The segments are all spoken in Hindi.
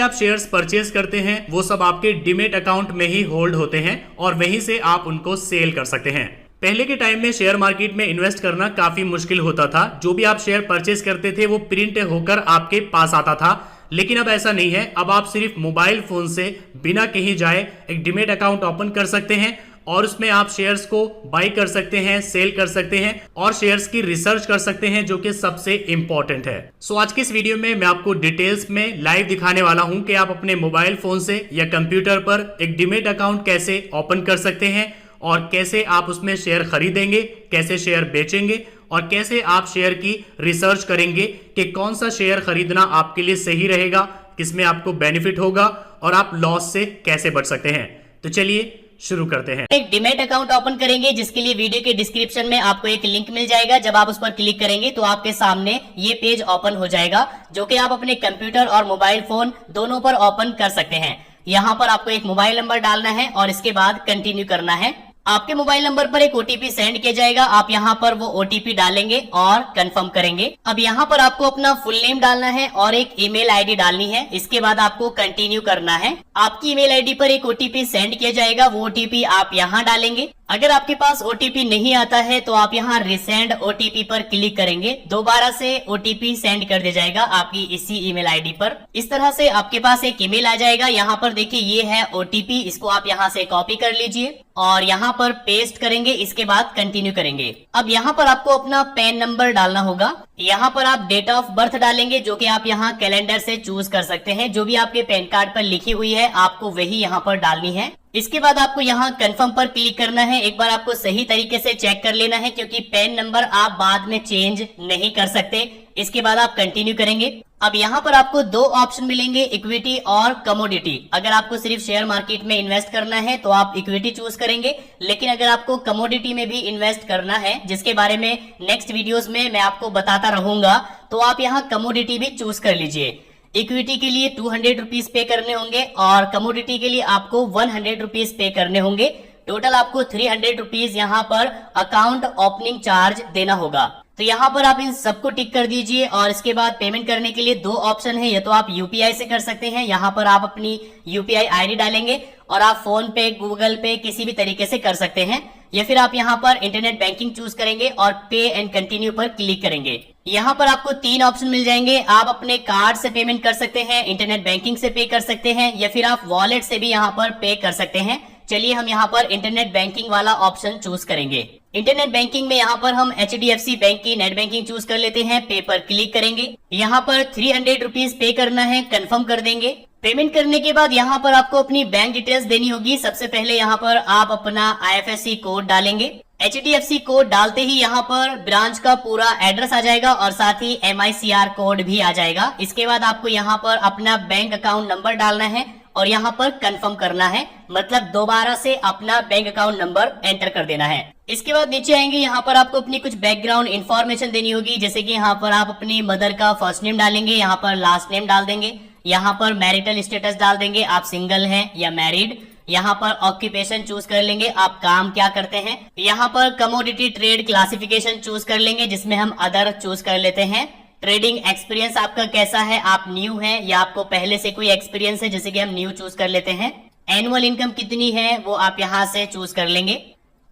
आप शेयर्स परचेज करते हैं वो सब आपके डीमैट अकाउंट में ही होल्ड होते हैं और वहीं से आप उनको सेल कर सकते हैं। पहले के टाइम में शेयर मार्केट में इन्वेस्ट करना काफी मुश्किल होता था। जो भी आप शेयर परचेज करते थे वो प्रिंट होकर आपके पास आता था, लेकिन अब ऐसा नहीं है। अब आप सिर्फ मोबाइल फोन से बिना कहीं जाए एक डीमैट अकाउंट ओपन कर सकते हैं और उसमें आप शेयर्स को बाई कर सकते हैं, सेल कर सकते हैं और शेयर्स की रिसर्च कर सकते हैं, जो कि सबसे इंपॉर्टेंट है। सो आज की इस वीडियो में मैं आपको डिटेल्स में लाइव दिखाने वाला हूं कि आप अपने मोबाइल फोन से या कंप्यूटर पर एक डीमैट अकाउंट कैसे ओपन कर सकते हैं और कैसे आप उसमें शेयर खरीदेंगे, कैसे शेयर बेचेंगे और कैसे आप शेयर की रिसर्च करेंगे कि कौन सा शेयर खरीदना आपके लिए सही रहेगा, किसमें आपको बेनिफिट होगा और आप लॉस से कैसे बच सकते हैं। तो चलिए शुरू करते हैं। एक डीमैट अकाउंट ओपन करेंगे, जिसके लिए वीडियो के डिस्क्रिप्शन में आपको एक लिंक मिल जाएगा। जब आप उस पर क्लिक करेंगे तो आपके सामने ये पेज ओपन हो जाएगा, जो कि आप अपने कंप्यूटर और मोबाइल फोन दोनों पर ओपन कर सकते हैं। यहाँ पर आपको एक मोबाइल नंबर डालना है और इसके बाद कंटिन्यू करना है। आपके मोबाइल नंबर पर एक ओटीपी सेंड किया जाएगा। आप यहाँ पर वो ओटीपी डालेंगे और कंफर्म करेंगे। अब यहाँ पर आपको अपना फुल नेम डालना है और एक ईमेल आईडी डालनी है। इसके बाद आपको कंटिन्यू करना है। आपकी ईमेल आईडी पर एक ओटीपी सेंड किया जाएगा, वो ओटीपी आप यहाँ डालेंगे। अगर आपके पास ओटीपी नहीं आता है तो आप यहाँ रिसेंड ओटीपी पर क्लिक करेंगे। दोबारा से ओटीपी सेंड कर दिया जाएगा आपकी इसी ईमेल आईडी पर। इस तरह से आपके पास एक ईमेल आ जाएगा। यहाँ पर देखिए ये है ओटीपी, इसको आप यहाँ से कॉपी कर लीजिए और यहाँ पर पेस्ट करेंगे। इसके बाद कंटिन्यू करेंगे। अब यहाँ पर आपको अपना पैन नंबर डालना होगा। यहाँ पर आप डेट ऑफ बर्थ डालेंगे, जो कि आप यहाँ कैलेंडर से चूज कर सकते हैं। जो भी आपके पैन कार्ड पर लिखी हुई है आपको वही यहाँ पर डालनी है। इसके बाद आपको यहाँ कंफर्म पर क्लिक करना है। एक बार आपको सही तरीके से चेक कर लेना है, क्योंकि पैन नंबर आप बाद में चेंज नहीं कर सकते। इसके बाद आप कंटिन्यू करेंगे। अब यहाँ पर आपको दो ऑप्शन मिलेंगे, इक्विटी और कमोडिटी। अगर आपको सिर्फ शेयर मार्केट में इन्वेस्ट करना है तो आप इक्विटी चूज करेंगे, लेकिन अगर आपको कमोडिटी में भी इन्वेस्ट करना है, जिसके बारे में नेक्स्ट वीडियोस में मैं आपको बताता रहूंगा, तो आप यहाँ कमोडिटी भी चूज कर लीजिए। इक्विटी के लिए 200 रुपीज पे करने होंगे और कमोडिटी के लिए आपको 100 रुपीज पे करने होंगे। टोटल आपको 300 रुपीज यहाँ पर अकाउंट ओपनिंग चार्ज देना होगा। तो यहाँ पर आप इन सबको टिक कर दीजिए और इसके बाद पेमेंट करने के लिए दो ऑप्शन है। या तो आप यूपीआई से कर सकते हैं, यहाँ पर आप अपनी यूपीआई आईडी डालेंगे और आप फोन पे, गूगल पे किसी भी तरीके से कर सकते हैं, या फिर आप यहाँ पर इंटरनेट बैंकिंग चूज करेंगे और पे एंड कंटिन्यू पर क्लिक करेंगे। यहाँ पर आपको तीन ऑप्शन मिल जाएंगे। आप अपने कार्ड से पेमेंट कर सकते हैं, इंटरनेट बैंकिंग से पे कर सकते हैं, या फिर आप वॉलेट से भी यहाँ पर पे कर सकते हैं। चलिए हम यहाँ पर इंटरनेट बैंकिंग वाला ऑप्शन चूज करेंगे। इंटरनेट बैंकिंग में यहाँ पर हम HDFC बैंक की नेट बैंकिंग चूज कर लेते हैं। पे पर क्लिक करेंगे। यहाँ पर 300 रुपीज पे करना है, कंफर्म कर देंगे। पेमेंट करने के बाद यहाँ पर आपको अपनी बैंक डिटेल्स देनी होगी। सबसे पहले यहाँ पर आप अपना IFSC कोड डालेंगे। HDFC कोड डालते ही यहाँ पर ब्रांच का पूरा एड्रेस आ जाएगा और साथ ही MICR कोड भी आ जाएगा। इसके बाद आपको यहाँ पर अपना बैंक अकाउंट नंबर डालना है और यहाँ पर कंफर्म करना है, मतलब दोबारा से अपना बैंक अकाउंट नंबर एंटर कर देना है। इसके बाद नीचे आएंगे। यहाँ पर आपको अपनी कुछ बैकग्राउंड इन्फॉर्मेशन देनी होगी, जैसे कि यहाँ पर आप अपनी मदर का फर्स्ट नेम डालेंगे, यहाँ पर लास्ट नेम डाल देंगे, यहाँ पर मैरिटल स्टेटस डाल देंगे, आप सिंगल हैं या मैरिड। यहाँ पर ऑक्यूपेशन चूज कर लेंगे, आप काम क्या करते हैं। यहाँ पर कमोडिटी ट्रेड क्लासिफिकेशन चूज कर लेंगे, जिसमें हम अदर चूज कर लेते हैं। ट्रेडिंग एक्सपीरियंस आपका कैसा है, आप न्यू हैं या आपको पहले से कोई एक्सपीरियंस है, जैसे कि हम न्यू चूज कर लेते हैं। एनुअल इनकम कितनी है वो आप यहाँ से चूज कर लेंगे।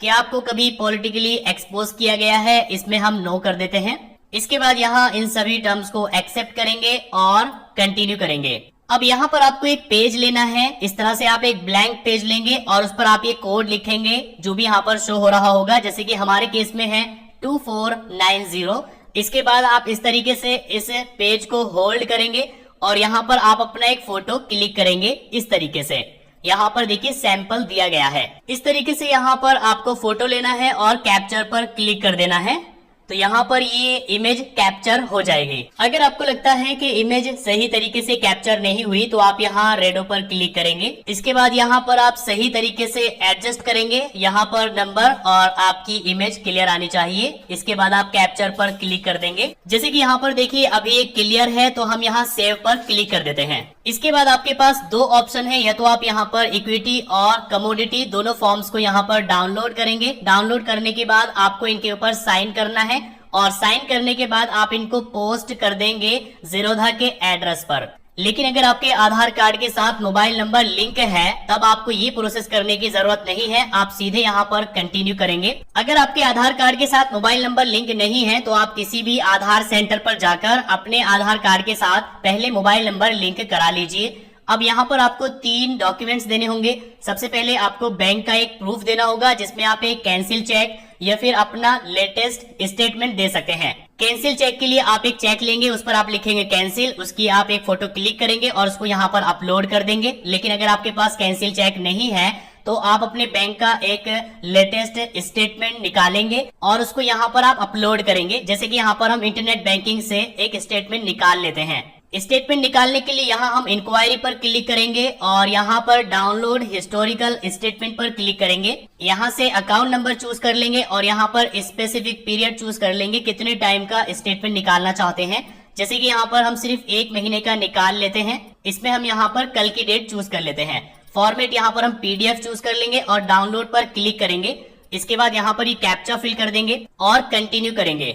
क्या आपको कभी पॉलिटिकली एक्सपोज किया गया है, इसमें हम नो कर देते हैं। इसके बाद यहाँ इन सभी टर्म्स को एक्सेप्ट करेंगे और कंटिन्यू करेंगे। अब यहाँ पर आपको एक पेज लेना है। इस तरह से आप एक ब्लैंक पेज लेंगे और उस पर आप ये कोड लिखेंगे, जो भी यहाँ पर शो हो रहा होगा, जैसे कि हमारे केस में है 2490। इसके बाद आप इस तरीके से इस पेज को होल्ड करेंगे और यहाँ पर आप अपना एक फोटो क्लिक करेंगे। इस तरीके से यहाँ पर देखिए सैंपल दिया गया है। इस तरीके से यहाँ पर आपको फोटो लेना है और कैप्चर पर क्लिक कर देना है। तो यहाँ पर ये इमेज कैप्चर हो जाएगी। अगर आपको लगता है कि इमेज सही तरीके से कैप्चर नहीं हुई तो आप यहाँ रेडो पर क्लिक करेंगे। इसके बाद यहाँ पर आप सही तरीके से एडजस्ट करेंगे। यहाँ पर नंबर और आपकी इमेज क्लियर आनी चाहिए। इसके बाद आप कैप्चर पर क्लिक कर देंगे। जैसे कि यहाँ पर देखिए अभी ये क्लियर है, तो हम यहाँ सेव पर क्लिक कर देते हैं। इसके बाद आपके पास दो ऑप्शन है, या तो आप यहाँ पर इक्विटी और कमोडिटी दोनों फॉर्म्स को यहाँ पर डाउनलोड करेंगे। डाउनलोड करने के बाद आपको इनके ऊपर साइन करना है और साइन करने के बाद आप इनको पोस्ट कर देंगे जीरोधा के एड्रेस पर। लेकिन अगर आपके आधार कार्ड के साथ मोबाइल नंबर लिंक है तब आपको ये प्रोसेस करने की जरूरत नहीं है, आप सीधे यहाँ पर कंटिन्यू करेंगे। अगर आपके आधार कार्ड के साथ मोबाइल नंबर लिंक नहीं है तो आप किसी भी आधार सेंटर पर जाकर अपने आधार कार्ड के साथ पहले मोबाइल नंबर लिंक करा लीजिए। अब यहाँ पर आपको 3 डॉक्यूमेंट्स देने होंगे। सबसे पहले आपको बैंक का एक प्रूफ देना होगा जिसमें आप एक कैंसिल चेक या फिर अपना लेटेस्ट स्टेटमेंट दे सकते हैं। कैंसिल चेक के लिए आप एक चेक लेंगे, उस पर आप लिखेंगे कैंसिल, उसकी आप एक फोटो क्लिक करेंगे और उसको यहाँ पर अपलोड कर देंगे। लेकिन अगर आपके पास कैंसिल चेक नहीं है तो आप अपने बैंक का एक लेटेस्ट स्टेटमेंट निकालेंगे और उसको यहाँ पर आप अपलोड करेंगे। जैसे कि यहाँ पर हम इंटरनेट बैंकिंग से एक स्टेटमेंट निकाल लेते हैं। स्टेटमेंट निकालने के लिए यहाँ हम इंक्वायरी पर क्लिक करेंगे और यहाँ पर डाउनलोड हिस्टोरिकल स्टेटमेंट पर क्लिक करेंगे। यहाँ से अकाउंट नंबर चूज कर लेंगे और यहाँ पर स्पेसिफिक पीरियड चूज कर लेंगे, कितने टाइम का स्टेटमेंट निकालना चाहते हैं। जैसे कि यहाँ पर हम सिर्फ 1 महीने का निकाल लेते हैं। इसमें हम यहाँ पर कल की डेट चूज कर लेते हैं। फॉर्मेट यहाँ पर हम PDF चूज कर लेंगे और डाउनलोड पर क्लिक करेंगे। इसके बाद यहाँ पर ये कैप्चा फिल कर देंगे और कंटिन्यू करेंगे।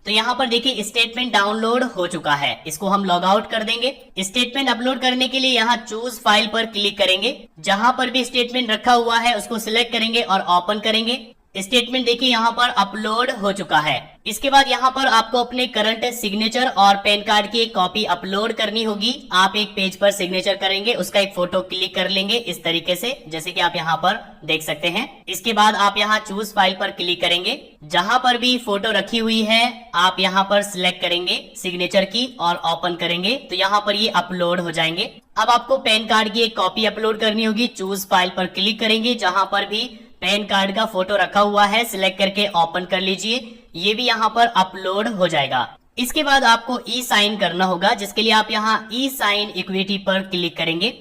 तो यहाँ पर देखिए स्टेटमेंट डाउनलोड हो चुका है। इसको हम लॉग आउट कर देंगे। स्टेटमेंट अपलोड करने के लिए यहाँ चूज फाइल पर क्लिक करेंगे। जहां पर भी स्टेटमेंट रखा हुआ है उसको सिलेक्ट करेंगे और ओपन करेंगे। स्टेटमेंट देखिए यहाँ पर अपलोड हो चुका है। इसके बाद यहाँ पर आपको अपने करंट सिग्नेचर और पैन कार्ड की एक कॉपी अपलोड करनी होगी। आप एक पेज पर सिग्नेचर करेंगे, उसका एक फोटो क्लिक कर लेंगे इस तरीके से, जैसे कि आप यहाँ पर देख सकते हैं। इसके बाद आप यहाँ चूज फाइल पर क्लिक करेंगे। जहां पर भी फोटो रखी हुई है आप यहाँ पर सिलेक्ट करेंगे सिग्नेचर की और ओपन करेंगे तो यहाँ पर ये अपलोड हो जाएंगे। अब आपको पैन कार्ड की एक कॉपी अपलोड करनी होगी। चूज फाइल पर क्लिक करेंगे। जहां पर भी पैन कार्ड का फोटो रखा हुआ है सिलेक्ट करके ओपन कर लीजिए। ये भी यहाँ पर अपलोड हो जाएगा। इसके बाद आपको ई साइन करना होगा, जिसके लिए आप यहाँ ई साइन इक्विटी पर क्लिक करेंगे।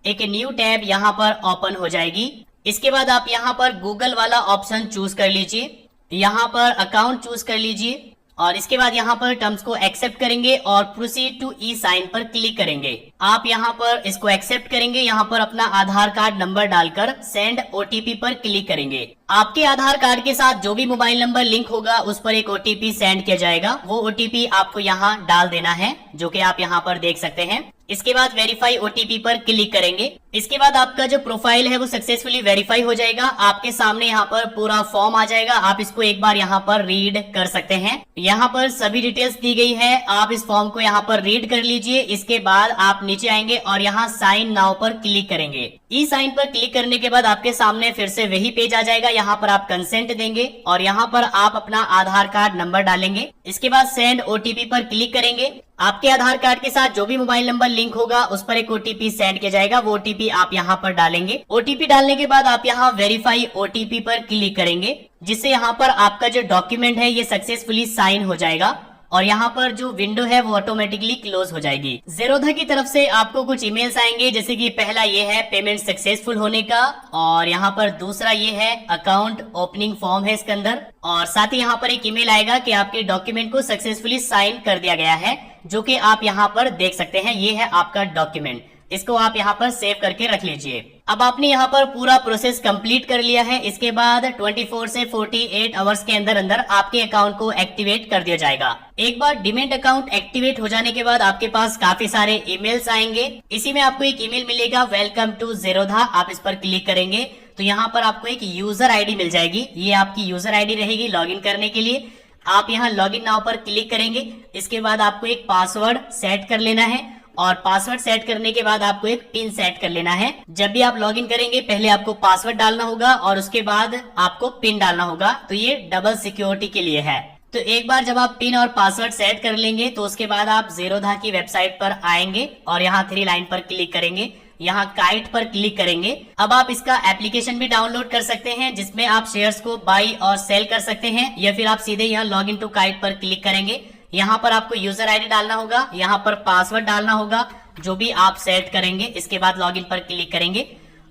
एक न्यू टैब यहाँ पर ओपन हो जाएगी। इसके बाद आप यहाँ पर गूगल वाला ऑप्शन चूज कर लीजिए। यहाँ पर अकाउंट चूज कर लीजिए और इसके बाद यहाँ पर टर्म्स को एक्सेप्ट करेंगे और प्रोसीड टू ई साइन पर क्लिक करेंगे। आप यहाँ पर इसको एक्सेप्ट करेंगे। यहाँ पर अपना आधार कार्ड नंबर डालकर सेंड OTP पर क्लिक करेंगे। आपके आधार कार्ड के साथ जो भी मोबाइल नंबर लिंक होगा उस पर एक OTP सेंड किया जाएगा। वो OTP आपको यहाँ डाल देना है, जो कि आप यहाँ पर देख सकते हैं। इसके बाद वेरीफाई OTP पर क्लिक करेंगे। इसके बाद आपका जो प्रोफाइल है वो सक्सेसफुली वेरीफाई हो जाएगा। आपके सामने यहाँ पर पूरा फॉर्म आ जाएगा। आप इसको एक बार यहाँ पर रीड कर सकते हैं। यहाँ पर सभी डिटेल्स दी गई है। आप इस फॉर्म को यहाँ पर रीड कर लीजिए। इसके बाद आप नीचे आएंगे और यहाँ साइन नाउ पर क्लिक करेंगे। ई साइन पर क्लिक करने के बाद आपके सामने फिर से वही पेज आ जाएगा। यहाँ पर आप कंसेंट देंगे और यहाँ पर आप अपना आधार कार्ड नंबर डालेंगे। इसके बाद सेंड OTP पर क्लिक करेंगे। आपके आधार कार्ड के साथ जो भी मोबाइल नंबर लिंक होगा उस पर एक OTP सेंड किया जाएगा। वो OTP आप यहाँ पर डालेंगे। OTP डालने के बाद आप यहाँ वेरीफाई OTP पर क्लिक करेंगे, जिससे यहाँ पर आपका जो डॉक्यूमेंट है ये सक्सेसफुली साइन हो जाएगा और यहाँ पर जो विंडो है वो ऑटोमेटिकली क्लोज हो जाएगी। Zerodha की तरफ से आपको कुछ ईमेल्स आएंगे, जैसे कि पहला ये है पेमेंट सक्सेसफुल होने का और यहाँ पर दूसरा ये है अकाउंट ओपनिंग फॉर्म है इसके अंदर, और साथ ही यहाँ पर एक ईमेल आएगा कि आपके डॉक्यूमेंट को सक्सेसफुली साइन कर दिया गया है, जो कि आप यहाँ पर देख सकते हैं। ये है आपका डॉक्यूमेंट। इसको आप यहाँ पर सेव करके रख लीजिए। अब आपने यहाँ पर पूरा प्रोसेस कंप्लीट कर लिया है। इसके बाद 24 से 48 आवर्स के अंदर अंदर आपके अकाउंट को एक्टिवेट कर दिया जाएगा। एक बार डीमैट अकाउंट एक्टिवेट हो जाने के बाद आपके पास काफी सारे ईमेल्स आएंगे। इसी में आपको एक ईमेल मिलेगा, वेलकम टू Zerodha। आप इस पर क्लिक करेंगे तो यहाँ पर आपको एक यूजर ID मिल जाएगी। ये आपकी यूजर ID रहेगी लॉगिन करने के लिए। आप यहाँ लॉगिन नाउ पर क्लिक करेंगे। इसके बाद आपको एक पासवर्ड सेट कर लेना है और पासवर्ड सेट करने के बाद आपको एक पिन सेट कर लेना है। जब भी आप लॉगिन करेंगे पहले आपको पासवर्ड डालना होगा और उसके बाद आपको पिन डालना होगा। तो ये डबल सिक्योरिटी के लिए है। तो एक बार जब आप पिन और पासवर्ड सेट कर लेंगे तो उसके बाद आप Zerodha की वेबसाइट पर आएंगे और यहाँ 3 लाइन पर क्लिक करेंगे। यहाँ काइट पर क्लिक करेंगे। अब आप इसका एप्लीकेशन भी डाउनलोड कर सकते हैं, जिसमें आप शेयर्स को बाई और सेल कर सकते हैं, या फिर आप सीधे यहाँ लॉग इन टू काइट पर क्लिक करेंगे। यहाँ पर आपको यूजर ID डालना होगा, यहाँ पर पासवर्ड डालना होगा जो भी आप सेट करेंगे। इसके बाद लॉगिन पर क्लिक करेंगे।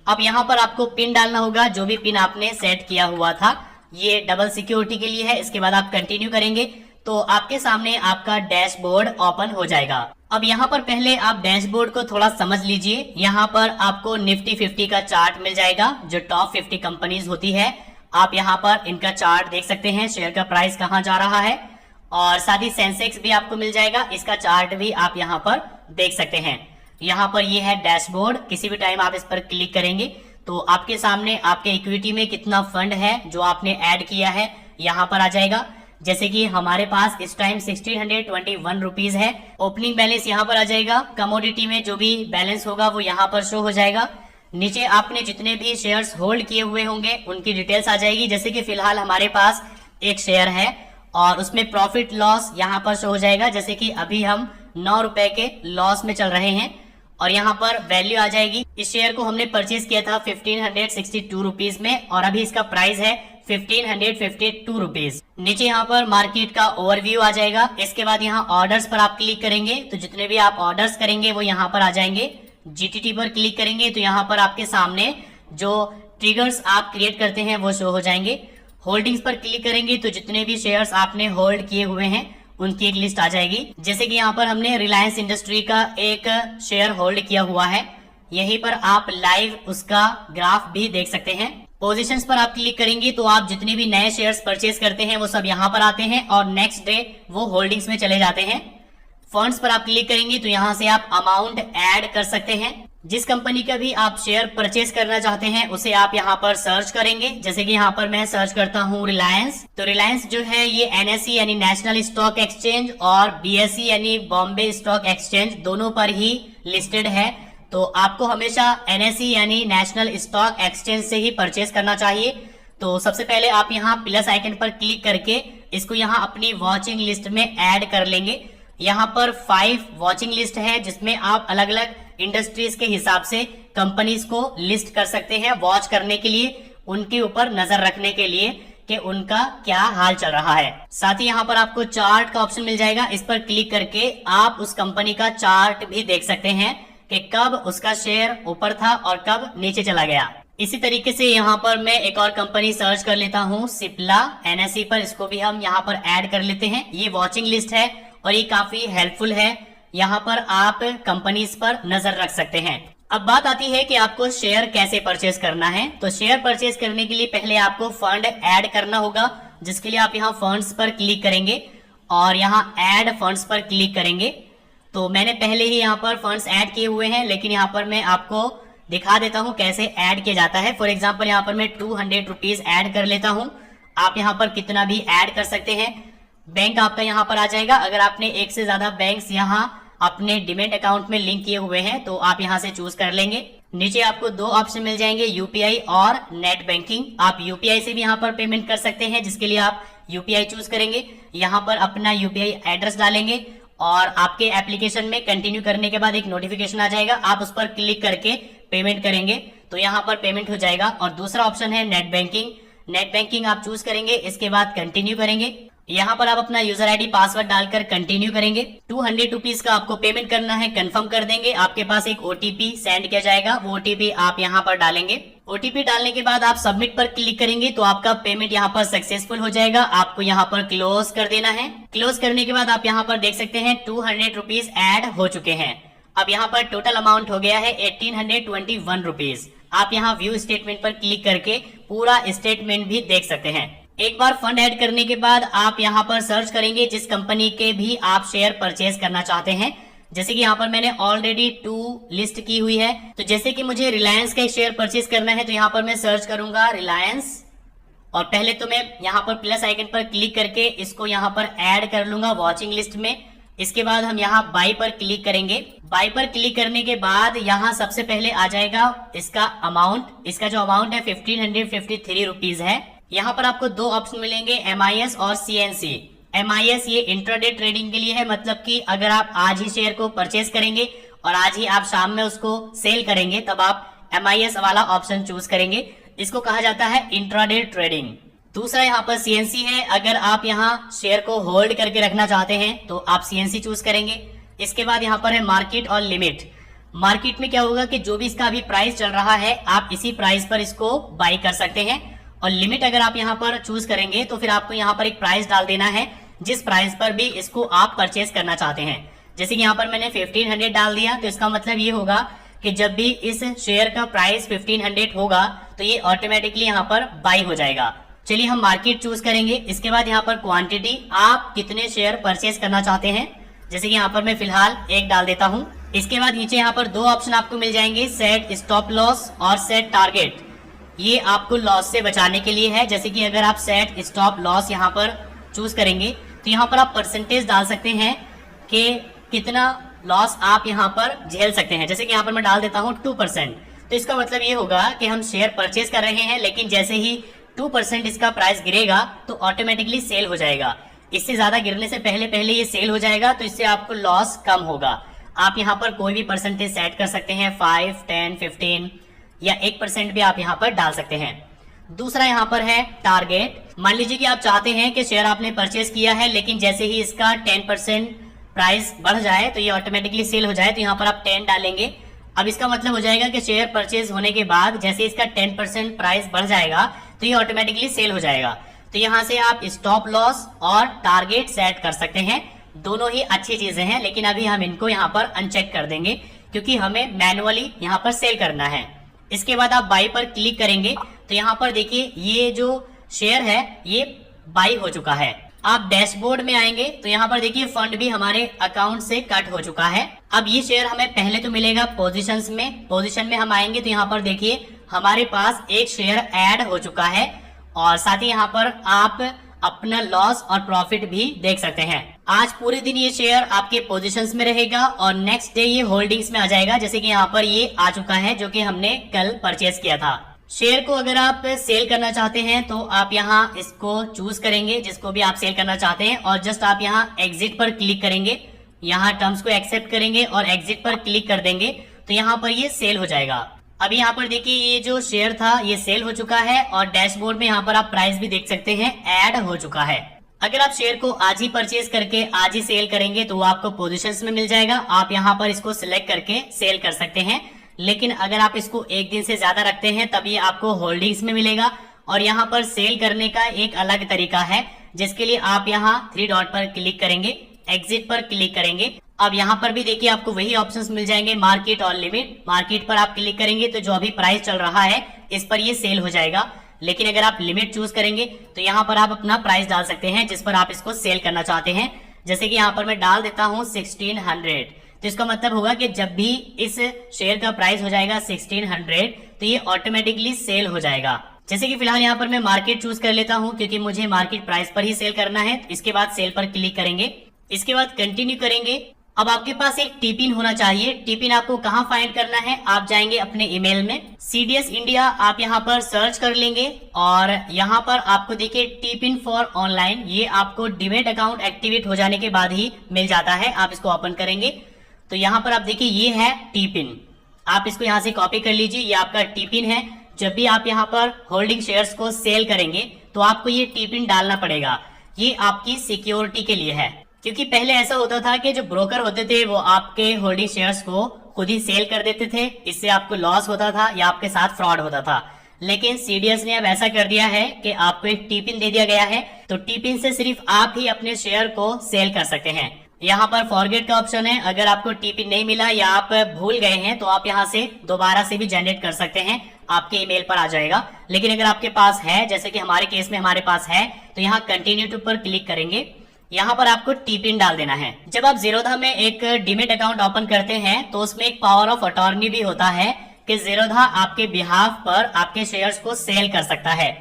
अब यहाँ पर आपको पिन डालना होगा, जो भी पिन आपने सेट किया हुआ था। ये डबल सिक्योरिटी के लिए है। इसके बाद आप कंटिन्यू करेंगे तो आपके सामने आपका डैशबोर्ड ओपन हो जाएगा। अब यहाँ पर पहले आप डैशबोर्ड को थोड़ा समझ लीजिए। यहाँ पर आपको निफ्टी 50 का चार्ट मिल जाएगा, जो टॉप 50 कंपनीज होती है। आप यहाँ पर इनका चार्ट देख सकते हैं, शेयर का प्राइस कहाँ जा रहा है, और साथ ही सेंसेक्स भी आपको मिल जाएगा। इसका चार्ट भी आप यहाँ पर देख सकते हैं। यहाँ पर ये है डैशबोर्ड, किसी भी टाइम आप इस पर क्लिक करेंगे तो आपके सामने आपके इक्विटी में कितना फंड है जो आपने ऐड किया है यहाँ पर आ जाएगा। जैसे कि हमारे पास इस टाइम 1621 रुपीज है। ओपनिंग बैलेंस यहाँ पर आ जाएगा। कमोडिटी में जो भी बैलेंस होगा वो यहाँ पर शो हो जाएगा। नीचे आपने जितने भी शेयर्स होल्ड किए हुए होंगे उनकी डिटेल्स आ जाएगी। जैसे कि फिलहाल हमारे पास एक शेयर है और उसमें प्रॉफिट लॉस यहाँ पर शो हो जाएगा। जैसे कि अभी हम 9 रुपए के लॉस में चल रहे हैं और यहाँ पर वैल्यू आ जाएगी। इस शेयर को हमने परचेज किया था 1562 रुपीज में और अभी इसका प्राइस है 1552 रुपीज। नीचे यहाँ पर मार्केट का ओवरव्यू आ जाएगा। इसके बाद यहाँ ऑर्डर्स पर आप क्लिक करेंगे तो जितने भी आप ऑर्डर्स करेंगे वो यहाँ पर आ जाएंगे। जीटीटी पर क्लिक करेंगे तो यहाँ पर आपके सामने जो ट्रिगर्स आप क्रिएट करते हैं वो शो हो जाएंगे। होल्डिंग्स पर क्लिक करेंगे तो जितने भी शेयर्स आपने होल्ड किए हुए हैं उनकी एक लिस्ट आ जाएगी। जैसे कि यहाँ पर हमने रिलायंस इंडस्ट्री का एक शेयर होल्ड किया हुआ है, यहीं पर आप लाइव उसका ग्राफ भी देख सकते हैं। पोजीशंस पर आप क्लिक करेंगे तो आप जितने भी नए शेयर्स परचेज करते हैं वो सब यहाँ पर आते हैं और नेक्स्ट डे वो होल्डिंग्स में चले जाते हैं। फंड्स पर आप क्लिक करेंगे तो यहाँ से आप अमाउंट ऐड कर सकते हैं। जिस कंपनी का भी आप शेयर परचेज करना चाहते हैं उसे आप यहाँ पर सर्च करेंगे। जैसे कि यहाँ पर मैं सर्च करता हूँ रिलायंस, तो रिलायंस जो है ये एनएसई यानी नेशनल स्टॉक एक्सचेंज और बीएसई यानी बॉम्बे स्टॉक एक्सचेंज दोनों पर ही लिस्टेड है। तो आपको हमेशा एनएसई यानी नेशनल स्टॉक एक्सचेंज से ही परचेज करना चाहिए। तो सबसे पहले आप यहाँ प्लस आइकन पर क्लिक करके इसको यहाँ अपनी वॉचिंग लिस्ट में ऐड कर लेंगे। यहाँ पर 5 वॉचिंग लिस्ट है जिसमें आप अलग अलग इंडस्ट्रीज के हिसाब से कंपनीज को लिस्ट कर सकते हैं, वॉच करने के लिए, उनके ऊपर नजर रखने के लिए कि उनका क्या हाल चल रहा है। साथ ही यहाँ पर आपको चार्ट का ऑप्शन मिल जाएगा। इस पर क्लिक करके आप उस कंपनी का चार्ट भी देख सकते हैं कि कब उसका शेयर ऊपर था और कब नीचे चला गया। इसी तरीके से यहाँ पर मैं एक और कंपनी सर्च कर लेता हूँ, सिप्ला एनएसई पर, इसको भी हम यहाँ पर ऐड कर लेते हैं। ये वॉचिंग लिस्ट है और ये काफी हेल्पफुल है। यहाँ पर आप कंपनीज पर नजर रख सकते हैं। अब बात आती है कि आपको शेयर कैसे परचेज करना है। तो शेयर परचेज करने के लिए पहले आपको फंड ऐड करना होगा, जिसके लिए आप यहाँ फंड्स पर क्लिक करेंगे और यहाँ ऐड फंड्स पर क्लिक करेंगे। तो मैंने पहले ही यहाँ पर फंड्स ऐड किए हुए हैं, लेकिन यहाँ पर मैं आपको दिखा देता हूँ कैसे ऐड किया जाता है। फॉर एग्जाम्पल यहाँ पर मैं 200 रुपीज ऐड कर लेता हूँ। आप यहाँ पर कितना भी ऐड कर सकते हैं। बैंक आपका यहाँ पर आ जाएगा। अगर आपने एक से ज्यादा बैंक्स यहाँ अपने डीमैट अकाउंट में लिंक किए हुए हैं तो आप यहाँ से चूज कर लेंगे। नीचे आपको 2 ऑप्शन मिल जाएंगे, यूपीआई और नेट बैंकिंग। आप यूपीआई से भी यहाँ पर पेमेंट कर सकते हैं, जिसके लिए आप यूपीआई चूज करेंगे। यहाँ पर अपना यूपीआई एड्रेस डालेंगे और आपके एप्लीकेशन में कंटिन्यू करने के बाद एक नोटिफिकेशन आ जाएगा। आप उस पर क्लिक करके पेमेंट करेंगे तो यहाँ पर पेमेंट हो जाएगा। और दूसरा ऑप्शन है नेट बैंकिंग। नेट बैंकिंग आप चूज करेंगे, इसके बाद कंटिन्यू करेंगे। यहाँ पर आप अपना यूजर आईडी पासवर्ड डालकर कंटिन्यू करेंगे। 200 रुपीज का आपको पेमेंट करना है, कंफर्म कर देंगे। आपके पास एक ओटीपी सेंड किया जाएगा, वो ओटीपी आप यहाँ पर डालेंगे। ओटीपी डालने के बाद आप सबमिट पर क्लिक करेंगे तो आपका पेमेंट यहाँ पर सक्सेसफुल हो जाएगा। आपको यहाँ पर क्लोज कर देना है। क्लोज करने के बाद आप यहाँ पर देख सकते हैं 200 रुपीज ऐड हो चुके हैं। अब यहाँ पर टोटल अमाउंट हो गया है 1821 रुपीज। आप यहाँ व्यू स्टेटमेंट पर क्लिक करके पूरा स्टेटमेंट भी देख सकते हैं। एक बार फंड ऐड करने के बाद आप यहाँ पर सर्च करेंगे जिस कंपनी के भी आप शेयर परचेज करना चाहते हैं। जैसे कि यहाँ पर मैंने ऑलरेडी 2 लिस्ट की हुई है। तो जैसे कि मुझे रिलायंस का एक शेयर परचेज करना है तो यहाँ पर मैं सर्च करूंगा रिलायंस, और पहले तो मैं यहाँ पर प्लस आइकन पर क्लिक करके इसको यहाँ पर ऐड कर लूंगा वॉचिंग लिस्ट में। इसके बाद हम यहाँ बाई पर क्लिक करेंगे। बाई पर क्लिक करने के बाद यहाँ सबसे पहले आ जाएगा इसका अमाउंट। इसका जो अमाउंट है 1553 रुपीज है। यहाँ पर आपको 2 ऑप्शन मिलेंगे, MIS और CNC। MIS ये इंट्राडे ट्रेडिंग के लिए है, मतलब कि अगर आप आज ही शेयर को परचेज करेंगे और आज ही आप शाम में उसको सेल करेंगे तब आप MIS वाला ऑप्शन चूज करेंगे। इसको कहा जाता है इंट्राडे ट्रेडिंग। दूसरा यहाँ पर CNC है। अगर आप यहाँ शेयर को होल्ड करके रखना चाहते हैं तो आप CNC चूज करेंगे। इसके बाद यहाँ पर है मार्केट और लिमिट। मार्केट में क्या होगा कि जो भी इसका अभी प्राइस चल रहा है आप इसी प्राइस पर इसको बाई कर सकते हैं। और लिमिट अगर आप यहाँ पर चूज करेंगे तो फिर आपको यहाँ पर एक प्राइस डाल देना है जिस प्राइस पर भी इसको आप परचेज करना चाहते हैं। जैसे कि यहाँ पर मैंने 1500 डाल दिया तो इसका मतलब ये होगा कि जब भी इस शेयर का प्राइस 1500 होगा तो ये ऑटोमेटिकली यहाँ पर बाई हो जाएगा। चलिए हम मार्केट चूज करेंगे। इसके बाद यहाँ पर क्वांटिटी, आप कितने शेयर परचेज करना चाहते हैं जैसे कि यहाँ पर मैं फिलहाल 1 डाल देता हूँ। इसके बाद नीचे यहाँ पर 2 ऑप्शन आपको मिल जाएंगे, सेट स्टॉप लॉस और सेट टारगेट। ये आपको लॉस से बचाने के लिए है। जैसे कि अगर आप सेट स्टॉप लॉस यहाँ पर चूज करेंगे तो यहाँ पर आप परसेंटेज डाल सकते हैं कि कितना लॉस आप यहाँ पर झेल सकते हैं। जैसे कि यहाँ पर मैं डाल देता हूँ 2%। तो इसका मतलब ये होगा कि हम शेयर परचेज कर रहे हैं, लेकिन जैसे ही 2% इसका प्राइस गिरेगा तो ऑटोमेटिकली सेल हो जाएगा। इससे ज्यादा गिरने से पहले ये सेल हो जाएगा, तो इससे आपको लॉस कम होगा। आप यहाँ पर कोई भी परसेंटेज सेट कर सकते हैं, 5, 10, 15 या 1% भी आप यहाँ पर डाल सकते हैं। दूसरा यहाँ पर है टारगेट। मान लीजिए कि आप चाहते हैं कि शेयर आपने परचेज किया है, लेकिन जैसे ही इसका 10% प्राइस बढ़ जाए तो ये ऑटोमेटिकली सेल हो जाए, तो यहाँ पर आप 10 डालेंगे। अब इसका मतलब हो जाएगा कि शेयर परचेज होने के बाद जैसे इसका 10% प्राइस बढ़ जाएगा तो ये ऑटोमेटिकली सेल हो जाएगा। तो यहाँ से आप स्टॉप लॉस और टारगेट सेट कर सकते हैं। दोनों ही अच्छी चीजें हैं, लेकिन अभी हम इनको यहाँ पर अनचेक कर देंगे क्योंकि हमें मैनुअली यहाँ पर सेल करना है। इसके बाद आप बाई पर क्लिक करेंगे तो यहाँ पर देखिए ये जो शेयर है ये बाई हो चुका है। आप डैशबोर्ड में आएंगे तो यहाँ पर देखिए फंड भी हमारे अकाउंट से कट हो चुका है। अब ये शेयर हमें पहले तो मिलेगा पोजीशंस में। पोजीशन में हम आएंगे तो यहाँ पर देखिए हमारे पास एक शेयर ऐड हो चुका है और साथ ही यहाँ पर आप अपना लॉस और प्रॉफिट भी देख सकते हैं। आज पूरे दिन ये शेयर आपके पोजीशंस में रहेगा और नेक्स्ट डे ये होल्डिंग्स में आ जाएगा। जैसे कि यहाँ पर ये आ चुका है जो कि हमने कल परचेज किया था। शेयर को अगर आप सेल करना चाहते हैं तो आप यहाँ इसको चूज करेंगे, जिसको भी आप सेल करना चाहते हैं, और जस्ट आप यहाँ एग्जिट पर क्लिक करेंगे। यहाँ टर्म्स को एक्सेप्ट करेंगे और एग्जिट पर क्लिक कर देंगे तो यहाँ पर ये सेल हो जाएगा। अभी यहाँ पर देखिए ये जो शेयर था ये सेल हो चुका है और डैशबोर्ड में यहाँ पर आप प्राइस भी देख सकते हैं, ऐड हो चुका है। अगर आप शेयर को आज ही परचेज करके आज ही सेल करेंगे तो वो आपको पोजीशंस में मिल जाएगा। आप यहाँ पर इसको सिलेक्ट करके सेल कर सकते हैं, लेकिन अगर आप इसको एक दिन से ज्यादा रखते हैं तब ये आपको होल्डिंग्स में मिलेगा। और यहाँ पर सेल करने का एक अलग तरीका है, जिसके लिए आप यहाँ 3 डॉट पर क्लिक करेंगे, एग्जिट पर क्लिक करेंगे। अब यहाँ पर भी देखिए आपको वही ऑप्शंस मिल जाएंगे, मार्केट और लिमिट। मार्केट पर आप क्लिक करेंगे तो जो अभी प्राइस चल रहा है इस पर ये सेल हो जाएगा, लेकिन अगर आप लिमिट चूज करेंगे तो यहाँ पर आप अपना प्राइस डाल सकते हैं जिस पर आप इसको सेल करना चाहते हैं। जैसे कि यहाँ पर मैं डाल देता हूँ 1600। तो इसका मतलब होगा कि जब भी इस शेयर का प्राइस हो जाएगा 1600 तो ये ऑटोमेटिकली सेल हो जाएगा। जैसे कि फिलहाल यहाँ पर मैं मार्केट चूज कर लेता हूँ क्योंकि मुझे मार्केट प्राइस पर ही सेल करना है। इसके बाद सेल पर क्लिक करेंगे, इसके बाद कंटिन्यू करेंगे। अब आपके पास एक टीपिन होना चाहिए। टीपिन आपको कहाँ फाइंड करना है, आप जाएंगे अपने ईमेल में, CDS इंडिया आप यहाँ पर सर्च कर लेंगे और यहाँ पर आपको देखिए टीपिन फॉर ऑनलाइन, ये आपको डीमैट अकाउंट एक्टिवेट हो जाने के बाद ही मिल जाता है। आप इसको ओपन करेंगे तो यहाँ पर आप देखिए ये है टीपिन, आप इसको यहाँ से कॉपी कर लीजिए, ये आपका टीपिन है। जब भी आप यहाँ पर होल्डिंग शेयर्स को सेल करेंगे तो आपको ये टीपिन डालना पड़ेगा। ये आपकी सिक्योरिटी के लिए है, क्योंकि पहले ऐसा होता था कि जो ब्रोकर होते थे वो आपके होल्डिंग शेयर्स को खुद ही सेल कर देते थे, इससे आपको लॉस होता था या आपके साथ फ्रॉड होता था। लेकिन CDS ने अब ऐसा कर दिया है कि आपको एक टीपिन दे दिया गया है, तो टीपिन से सिर्फ आप ही अपने शेयर को सेल कर सकते हैं। यहाँ पर फॉरगेट का ऑप्शन है, अगर आपको टीपिन नहीं मिला या आप भूल गए हैं तो आप यहाँ से दोबारा से भी जनरेट कर सकते हैं, आपके ईमेल पर आ जाएगा। लेकिन अगर आपके पास है, जैसे कि हमारे केस में हमारे पास है, तो यहाँ कंटिन्यू टू पर क्लिक करेंगे। यहाँ पर आपको टीपिन डाल देना है। जब आप ज़ीरोधा में एक डीमैट अकाउंट ओपन करते हैं तो उसमें एक पावर ऑफ अटॉर्नी भी होता है कि ज़ीरोधा आपके बिहाफ पर आपके शेयर्स को सेल कर सकता है।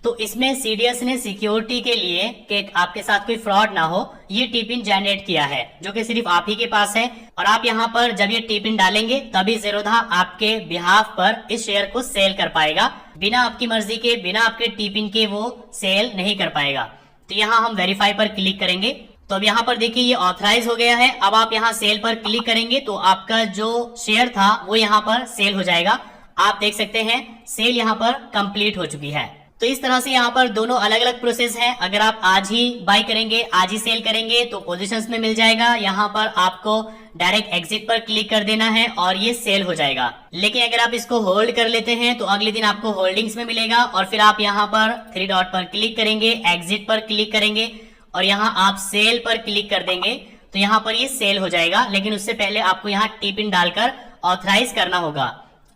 तो इसमें CDS ने सिक्योरिटी के लिए कि आपके साथ कोई फ्रॉड ना हो, ये टीपिन जनरेट किया है जो कि सिर्फ आप ही के पास है। और आप यहाँ पर जब ये टीपिन डालेंगे तभी ज़ीरोधा आपके बिहाफ पर इस शेयर को सेल कर पाएगा। बिना आपकी मर्जी के, बिना आपके टीपिन के वो सेल नहीं कर पाएगा। तो यहाँ हम वेरीफाई पर क्लिक करेंगे तो अब यहाँ पर देखिए ये ऑथराइज हो गया है। अब आप यहाँ सेल पर क्लिक करेंगे तो आपका जो शेयर था वो यहाँ पर सेल हो जाएगा। आप देख सकते हैं सेल यहाँ पर कंप्लीट हो चुकी है। तो इस तरह से यहाँ पर दोनों अलग अलग प्रोसेस हैं। अगर आप आज ही बाय करेंगे, आज ही सेल करेंगे तो पोजीशंस में मिल जाएगा। यहाँ पर आपको डायरेक्ट एग्जिट पर क्लिक कर देना है और ये सेल हो जाएगा। लेकिन अगर आप इसको होल्ड कर लेते हैं तो अगले दिन आपको होल्डिंग्स में मिलेगा और फिर आप यहाँ पर 3 डॉट पर क्लिक करेंगे, एग्जिट पर क्लिक करेंगे और यहाँ आप सेल पर क्लिक कर देंगे तो यहाँ पर ये सेल हो जाएगा। लेकिन उससे पहले आपको यहाँ टीपिन डालकर ऑथराइज करना होगा।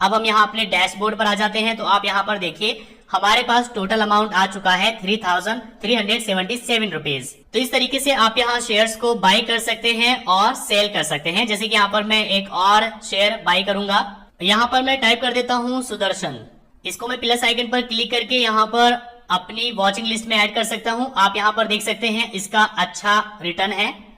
अब हम यहाँ अपने डैशबोर्ड पर आ जाते हैं तो आप यहाँ पर देखिए हमारे पास टोटल अमाउंट आ चुका है 3,377 रुपीज। तो इस तरीके से आप यहाँ शेयर्स को बाय कर सकते हैं और सेल कर सकते हैं। जैसे कि यहाँ पर मैं एक और शेयर बाय करूंगा, यहाँ पर मैं टाइप कर देता हूँ सुदर्शन। इसको मैं प्लस आइकन पर क्लिक करके यहाँ पर अपनी वॉचिंग लिस्ट में ऐड कर सकता हूँ। आप यहाँ पर देख सकते हैं इसका अच्छा रिटर्न है।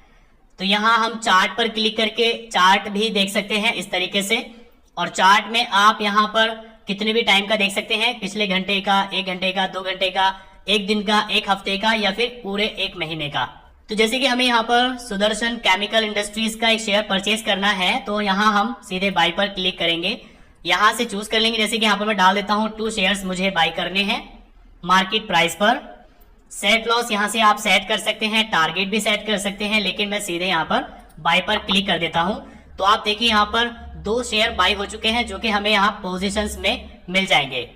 तो यहाँ हम चार्ट पर क्लिक करके चार्ट भी देख सकते हैं इस तरीके से, और चार्ट में आप यहाँ पर कितने भी टाइम का देख सकते हैं, पिछले घंटे का, 1 घंटे का, 2 घंटे का, 1 दिन का, 1 हफ्ते का, या फिर पूरे 1 महीने का। तो जैसे कि हमें यहाँ पर सुदर्शन केमिकल इंडस्ट्रीज का एक शेयर परचेज करना है, तो यहाँ हम सीधे बाय पर क्लिक करेंगे, यहाँ से चूज कर लेंगे। जैसे कि यहाँ पर मैं डाल देता हूँ 2 शेयर्स मुझे बाय करने हैं मार्केट प्राइस पर। सेट लॉस यहाँ से आप सेट कर सकते हैं, टारगेट भी सेट कर सकते हैं, लेकिन मैं सीधे यहाँ पर बाय पर क्लिक कर देता हूँ। तो आप देखिए यहाँ पर 2 शेयर बाय हो चुके हैं, जो कि हमें यहाँ पोजीशंस में मिल जाएंगे।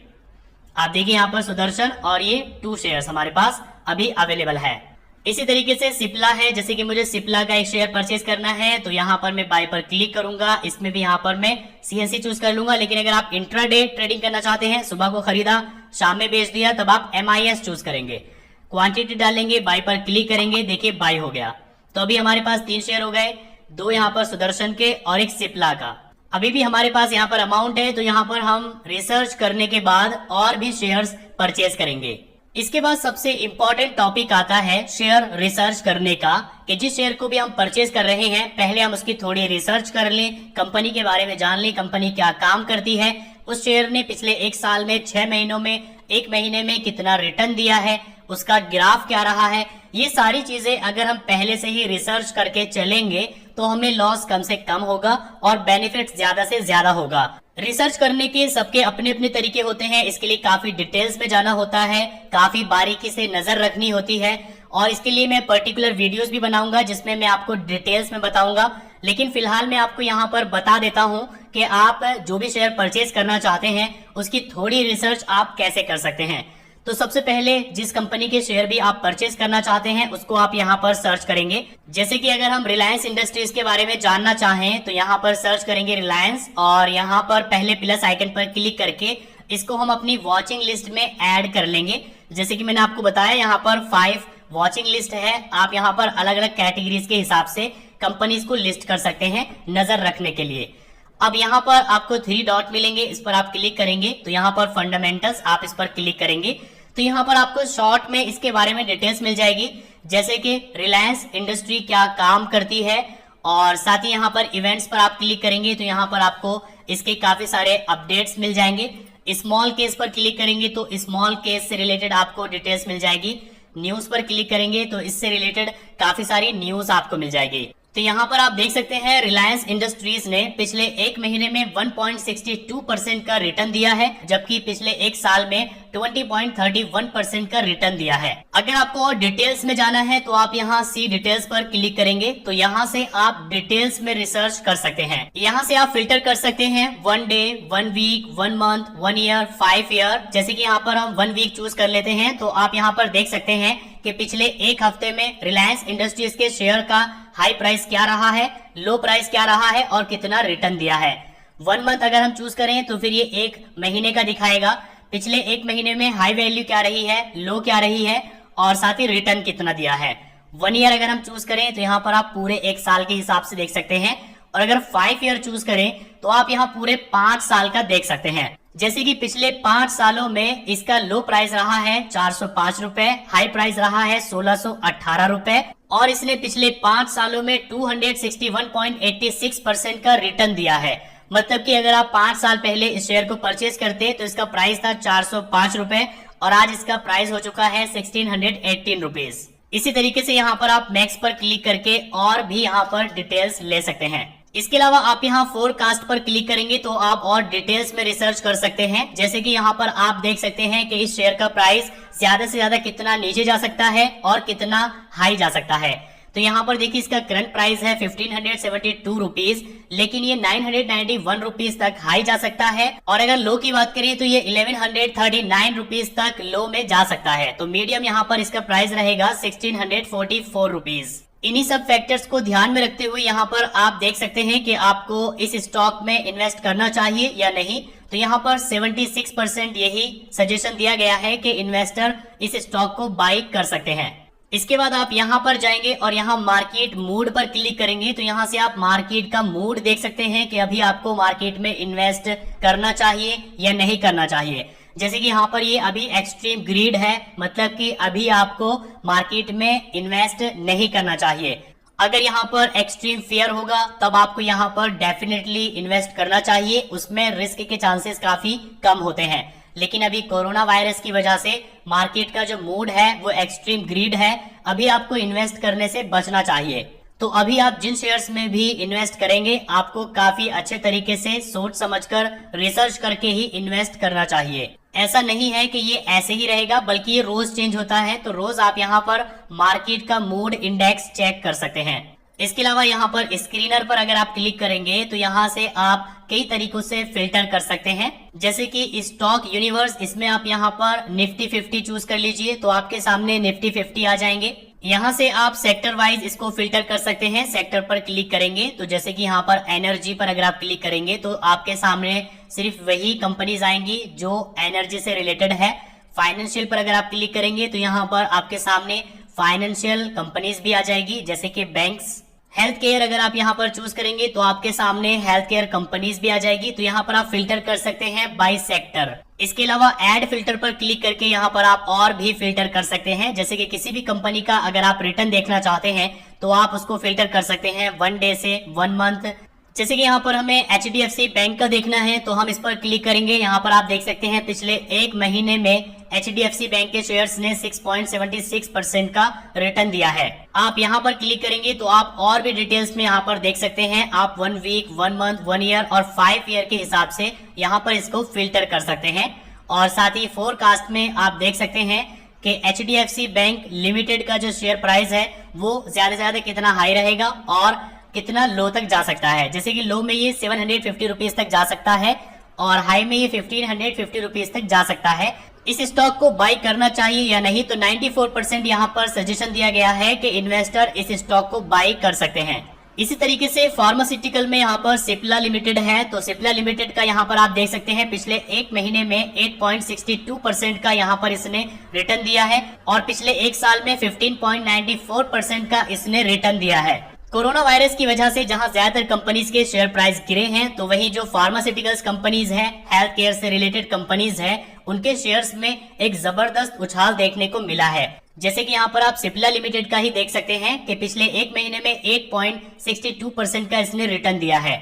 आप देखिए यहाँ पर सुदर्शन और ये 2 शेयर्स हमारे पास अभी अवेलेबल है। इसी तरीके से सिप्ला है, जैसे कि मुझे सिप्ला का एक शेयर परचेज करना है, तो यहाँ पर मैं बाय पर क्लिक करूंगा। इसमें भी यहाँ पर मैं CNC चूज कर लूंगा। लेकिन अगर आप इंट्राडे ट्रेडिंग करना चाहते हैं, सुबह को खरीदा शाम में बेच दिया, तब आप MIS चूज करेंगे, क्वांटिटी डालेंगे, बाय पर क्लिक करेंगे, देखिए बाय हो गया। तो अभी हमारे पास 3 शेयर हो गए, 2 यहाँ पर सुदर्शन के और 1 सिप्ला का। अभी भी हमारे पास यहाँ पर अमाउंट है, तो यहाँ पर हम रिसर्च करने के बाद और भी शेयर्स परचेज करेंगे। इसके बाद सबसे इम्पोर्टेंट टॉपिक आता है शेयर रिसर्च करने का, कि जिस शेयर को भी हम परचेज कर रहे हैं पहले हम उसकी थोड़ी रिसर्च कर लें, कंपनी के बारे में जान लें, कंपनी क्या काम करती है, उस शेयर ने पिछले 1 साल में, 6 महीनों में, 1 महीने में कितना रिटर्न दिया है, उसका ग्राफ क्या रहा है। ये सारी चीजें अगर हम पहले से ही रिसर्च करके चलेंगे तो हमें लॉस कम से कम होगा और बेनिफिट ज्यादा से ज्यादा होगा। रिसर्च करने के सबके अपने अपने तरीके होते हैं, इसके लिए काफी डिटेल्स में जाना होता है, काफी बारीकी से नजर रखनी होती है, और इसके लिए मैं पर्टिकुलर वीडियोस भी बनाऊंगा जिसमें मैं आपको डिटेल्स में बताऊंगा। लेकिन फिलहाल मैं आपको यहाँ पर बता देता हूँ कि आप जो भी शेयर परचेज करना चाहते हैं उसकी थोड़ी रिसर्च आप कैसे कर सकते हैं। तो सबसे पहले जिस कंपनी के शेयर भी आप परचेज करना चाहते हैं उसको आप यहाँ पर सर्च करेंगे। जैसे कि अगर हम रिलायंस इंडस्ट्रीज के बारे में जानना चाहें तो यहाँ पर सर्च करेंगे रिलायंस, और यहाँ पर पहले प्लस आइकन पर क्लिक करके इसको हम अपनी वॉचिंग लिस्ट में ऐड कर लेंगे। जैसे कि मैंने आपको बताया यहाँ पर 5 वॉचिंग लिस्ट है, आप यहाँ पर अलग अलग कैटेगरीज के हिसाब से कंपनीज को लिस्ट कर सकते हैं नजर रखने के लिए। अब यहाँ पर आपको 3 डॉट मिलेंगे, इस पर आप क्लिक करेंगे तो यहाँ पर फंडामेंटल्स आप इस पर क्लिक करेंगे तो यहाँ पर आपको शॉर्ट में इसके बारे में डिटेल्स मिल जाएगी, जैसे कि रिलायंस इंडस्ट्री क्या काम करती है, और साथ ही यहाँ पर इवेंट्स पर आप क्लिक करेंगे तो यहाँ पर आपको इसके काफी सारे अपडेट्स मिल जाएंगे। स्मॉल केस पर क्लिक करेंगे तो स्मॉल केस से रिलेटेड आपको डिटेल्स मिल जाएगी। न्यूज पर क्लिक करेंगे तो इससे रिलेटेड काफी सारी न्यूज आपको मिल जाएगी। तो यहाँ पर आप देख सकते हैं रिलायंस इंडस्ट्रीज ने पिछले 1 महीने में 1.62% का रिटर्न दिया है, जबकि पिछले 1 साल में 20.31% का रिटर्न दिया है। अगर आपको और डिटेल्स में जाना है तो आप यहाँ सी डिटेल्स पर क्लिक करेंगे तो यहाँ से आप डिटेल्स में रिसर्च कर सकते हैं। यहाँ से आप फिल्टर कर सकते हैं 1 day, 1 week, 1 month, 1 year, 5 year. जैसे कि यहाँ पर हम 1 वीक चूज कर लेते हैं तो आप यहाँ पर देख सकते हैं कि पिछले 1 हफ्ते में रिलायंस इंडस्ट्रीज के शेयर का हाई प्राइस क्या रहा है, लो प्राइस क्या रहा है और कितना रिटर्न दिया है। 1 मंथ अगर हम चूज करें तो फिर ये 1 महीने का दिखाएगा, पिछले 1 महीने में हाई वैल्यू क्या रही है, लो क्या रही है और साथ ही रिटर्न कितना दिया है। 1 ईयर अगर हम चूज करें तो यहाँ पर आप पूरे 1 साल के हिसाब से देख सकते हैं, और अगर 5 ईयर चूज करें तो आप यहाँ पूरे 5 साल का देख सकते हैं। जैसे कि पिछले 5 सालों में इसका लो प्राइस रहा है 405 रुपए, हाई प्राइस रहा है 1618 रुपए, और इसने पिछले 5 सालों में 261.86% का रिटर्न दिया है। मतलब कि अगर आप 5 साल पहले इस शेयर को परचेज करते तो इसका प्राइस था 405 रुपए और आज इसका प्राइस हो चुका है 1618 रुपीज। इसी तरीके से यहाँ पर आप नेक्स्ट पर क्लिक करके और भी यहाँ पर डिटेल्स ले सकते हैं। इसके अलावा आप यहाँ फोरकास्ट पर क्लिक करेंगे तो आप और डिटेल्स में रिसर्च कर सकते हैं। जैसे कि यहाँ पर आप देख सकते हैं कि इस शेयर का प्राइस ज्यादा से ज्यादा कितना नीचे जा सकता है और कितना हाई जा सकता है। तो यहाँ पर देखिए इसका करंट प्राइस है 1572 रुपीज, लेकिन ये 991 रुपीज तक हाई जा सकता है, और अगर लो की बात करें तो ये 1139 रुपीज तक लो में जा सकता है। तो मीडियम यहाँ पर इसका प्राइस रहेगा 1644 रुपीज। इन्हीं सब फैक्टर्स को ध्यान में रखते हुए यहाँ पर आप देख सकते हैं कि आपको इस स्टॉक में इन्वेस्ट करना चाहिए या नहीं। तो यहाँ पर 76% यही सजेशन दिया गया है कि इन्वेस्टर इस स्टॉक को बाई कर सकते हैं। इसके बाद आप यहाँ पर जाएंगे और यहाँ मार्केट मूड पर क्लिक करेंगे तो यहाँ से आप मार्केट का मूड देख सकते हैं कि अभी आपको मार्केट में इन्वेस्ट करना चाहिए या नहीं करना चाहिए। जैसे कि यहाँ पर ये अभी एक्सट्रीम ग्रीड है, मतलब कि अभी आपको मार्केट में इन्वेस्ट नहीं करना चाहिए। अगर यहाँ पर एक्सट्रीम फेयर होगा तब आपको यहाँ पर डेफिनेटली इन्वेस्ट करना चाहिए, उसमें रिस्क के चांसेस काफी कम होते हैं। लेकिन अभी कोरोना वायरस की वजह से मार्केट का जो मूड है वो एक्सट्रीम ग्रीड है, अभी आपको इन्वेस्ट करने से बचना चाहिए। तो अभी आप जिन शेयर्स में भी इन्वेस्ट करेंगे आपको काफी अच्छे तरीके से सोच समझकर रिसर्च करके ही इन्वेस्ट करना चाहिए। ऐसा नहीं है कि ये ऐसे ही रहेगा, बल्कि ये रोज चेंज होता है, तो रोज आप यहाँ पर मार्केट का मूड इंडेक्स चेक कर सकते हैं। इसके अलावा यहाँ पर स्क्रीनर पर अगर आप क्लिक करेंगे तो यहाँ से आप कई तरीकों से फिल्टर कर सकते हैं, जैसे कि स्टॉक यूनिवर्स, इसमें आप यहाँ पर निफ्टी 50 चूज कर लीजिए तो आपके सामने निफ्टी 50 आ जाएंगे। यहाँ से आप सेक्टर वाइज इसको फिल्टर कर सकते हैं। सेक्टर पर क्लिक करेंगे तो जैसे कि यहाँ पर एनर्जी पर अगर आप क्लिक करेंगे तो आपके सामने सिर्फ वही कंपनीज आएंगी जो एनर्जी से रिलेटेड है। फाइनेंशियल पर अगर आप क्लिक करेंगे तो यहाँ पर आपके सामने फाइनेंशियल कंपनीज भी आ जाएगी, जैसे कि बैंक्स। हेल्थ केयर अगर आप यहाँ पर चूज करेंगे तो आपके सामने हेल्थ केयर कंपनीज भी आ जाएगी, तो यहाँ पर आप फिल्टर कर सकते हैं बाय सेक्टर। इसके अलावा ऐड फिल्टर पर क्लिक करके यहाँ पर आप और भी फिल्टर कर सकते हैं, जैसे कि किसी भी कंपनी का अगर आप रिटर्न देखना चाहते हैं तो आप उसको फिल्टर कर सकते हैं 1 डे से 1 मंथ। जैसे कि यहाँ पर हमें HDFC बैंक का देखना है तो हम इस पर क्लिक करेंगे। यहाँ पर आप देख सकते हैं पिछले 1 महीने में HDFC बैंक के शेयर्स ने 6.76% का रिटर्न दिया है। आप यहाँ पर क्लिक करेंगे तो आप और भी डिटेल्स में यहाँ पर देख सकते हैं। आप 1 वीक, 1 मंथ, 1 ईयर और 5 ईयर के हिसाब से यहाँ पर इसको फिल्टर कर सकते हैं। और साथ ही फोरकास्ट में आप देख सकते हैं कि HDFC बैंक लिमिटेड का जो शेयर प्राइस है वो ज्यादा से ज्यादा कितना हाई रहेगा और कितना लो तक जा सकता है। जैसे कि लो में ये 750 रुपीज तक जा सकता है और हाई में ये 1550 रुपीज तक जा सकता है। इस स्टॉक को बाय करना चाहिए या नहीं, तो 94% यहाँ पर सजेशन दिया गया है कि इन्वेस्टर इस स्टॉक को बाय कर सकते हैं। इसी तरीके से फार्मास्यूटिकल में यहाँ पर सिप्ला लिमिटेड है, तो सिप्ला लिमिटेड का यहाँ पर आप देख सकते हैं पिछले 1 महीने में 8.62% का यहाँ पर इसने रिटर्न दिया है और पिछले 1 साल में 15.94% का इसने रिटर्न दिया है। कोरोना वायरस की वजह से जहां ज्यादातर कंपनीज के शेयर प्राइस गिरे हैं, तो वही जो फार्मास्यूटिकल्स कंपनीज हैं, हेल्थ केयर से रिलेटेड कंपनीज हैं, उनके शेयर्स में एक जबरदस्त उछाल देखने को मिला है। जैसे कि यहाँ पर आप सिप्ला लिमिटेड का ही देख सकते हैं कि पिछले 1 महीने में 8.62% का इसने रिटर्न दिया है।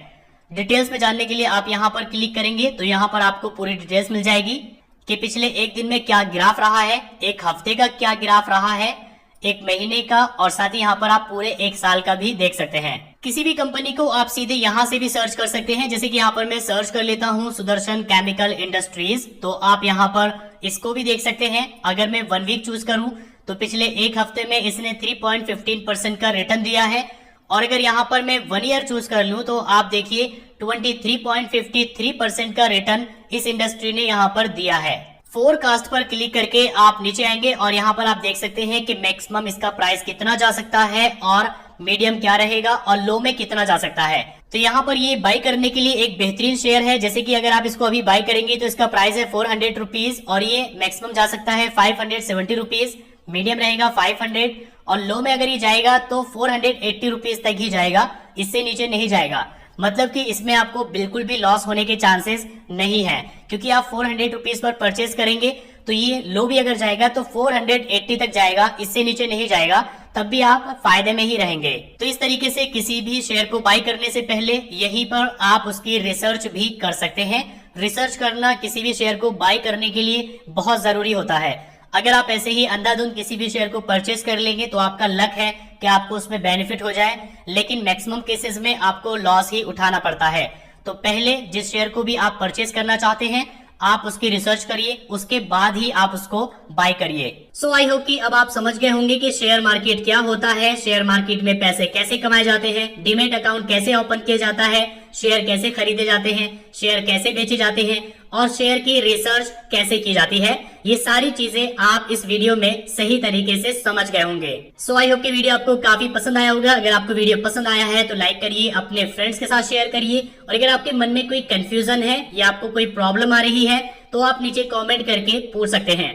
डिटेल्स में जानने के लिए आप यहाँ पर क्लिक करेंगे तो यहाँ पर आपको पूरी डिटेल्स मिल जाएगी कि पिछले 1 दिन में क्या ग्राफ रहा है, 1 हफ्ते का क्या ग्राफ रहा है, 1 महीने का, और साथ ही यहाँ पर आप पूरे 1 साल का भी देख सकते हैं। किसी भी कंपनी को आप सीधे यहाँ से भी सर्च कर सकते हैं। जैसे कि यहाँ पर मैं सर्च कर लेता हूँ सुदर्शन केमिकल इंडस्ट्रीज, तो आप यहाँ पर इसको भी देख सकते हैं। अगर मैं 1 वीक चूज करूँ तो पिछले 1 हफ्ते में इसने 3.15% का रिटर्न दिया है और अगर यहाँ पर मैं 1 ईयर चूज कर लूँ तो आप देखिए 23.53% का रिटर्न इस इंडस्ट्री ने यहाँ पर दिया है। फोरकास्ट पर क्लिक करके आप नीचे आएंगे और यहाँ पर आप देख सकते हैं कि मैक्सिमम इसका प्राइस कितना जा सकता है और मीडियम क्या रहेगा और लो में कितना जा सकता है। तो यहाँ पर ये बाय करने के लिए एक बेहतरीन शेयर है। जैसे कि अगर आप इसको अभी बाय करेंगे तो इसका प्राइस है 400 रुपीज और ये मैक्सिमम जा सकता है 570 रुपीज, मीडियम रहेगा 500 और लो में अगर ये जाएगा तो 480 रुपीज तक ही जाएगा, इससे नीचे नहीं जाएगा। मतलब कि इसमें आपको बिल्कुल भी लॉस होने के चांसेस नहीं है, क्योंकि आप 400 रुपीज पर परचेज करेंगे तो ये लो भी अगर जाएगा तो 480 तक जाएगा, इससे नीचे नहीं जाएगा, तब भी आप फायदे में ही रहेंगे। तो इस तरीके से किसी भी शेयर को बाय करने से पहले यहीं पर आप उसकी रिसर्च भी कर सकते हैं। रिसर्च करना किसी भी शेयर को बाय करने के लिए बहुत जरूरी होता है। अगर आप ऐसे ही अंधाधुंध किसी भी शेयर को परचेस कर लेंगे तो आपका लक है कि आपको उसमें बेनिफिट हो जाए, लेकिन मैक्सिमम केसेस में आपको लॉस ही उठाना पड़ता है। तो पहले जिस शेयर को भी आप परचेस करना चाहते हैं आप उसकी रिसर्च करिए, उसके बाद ही आप उसको बाय करिए। सो आई होप कि अब आप समझ गए होंगे कि शेयर मार्केट क्या होता है, शेयर मार्केट में पैसे कैसे कमाए जाते हैं, डीमैट अकाउंट कैसे ओपन किया जाता है, शेयर कैसे खरीदे जाते हैं, शेयर कैसे बेचे जाते हैं और शेयर की रिसर्च कैसे की जाती है, ये सारी चीजें आप इस वीडियो में सही तरीके से समझ गए होंगे। सो आई होप कि वीडियो आपको काफी पसंद आया होगा। अगर आपको वीडियो पसंद आया है तो लाइक करिए, अपने फ्रेंड्स के साथ शेयर करिए, और अगर आपके मन में कोई कंफ्यूजन है या आपको कोई प्रॉब्लम आ रही है तो आप नीचे कमेंट करके पूछ सकते हैं।